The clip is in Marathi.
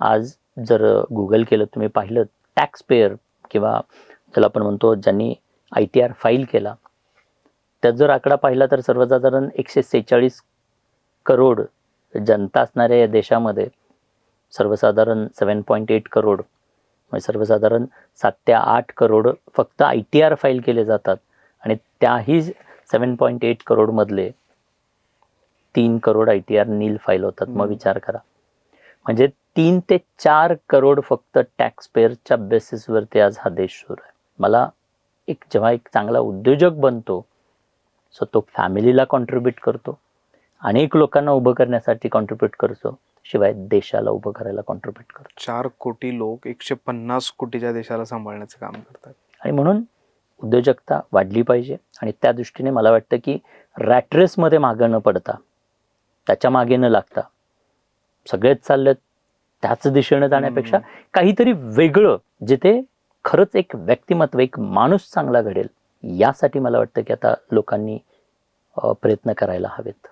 आज जर गुगल केलं, तुम्ही पाहिलं, टॅक्स पेयर किंवा त्याला आपण म्हणतो ज्यांनी ITR फाईल केला, त्यात जर आकडा पाहिला तर सर्वसाधारण 146 करोड जनता असणाऱ्या या देशामध्ये सर्वसाधारण 7.8 करोड, म्हणजे सर्वसाधारण 7 ते 8 करोड फक्त ITR फाईल केले जातात. आणि त्याही 7.8 करोडमधले 3 करोड ITR नील फाईल होतात. मग विचार करा, म्हणजे 3 ते 4 करोड फक्त टॅक्स पेअरच्या बेसिसवरती आज हा देश सुरू आहे. मला जेव्हा एक चांगला उद्योजक बनतो, सो तो फॅमिलीला कॉन्ट्रीब्यूट करतो, अनेक लोकांना उभं करण्यासाठी कॉन्ट्रीब्यूट करतो, शिवाय देशाला उभं करायला कॉन्ट्रीब्यूट करतो. 4 कोटी लोक 150 कोटीच्या देशाला सांभाळण्याचं काम करतात. आणि म्हणून उद्योजकता वाढली पाहिजे. आणि त्या दृष्टीने मला वाटतं की रॅट रेसमध्ये मागं न पडता, त्याच्या मागे न लागता, सगळेच चाललेत त्याच दिशेने जाण्यापेक्षा काहीतरी वेगळं, जिथे खरंच एक व्यक्तिमत्व, एक माणूस चांगला घडेल, यासाठी मला वाटतं की आता लोकांनी प्रयत्न करायला हवेत.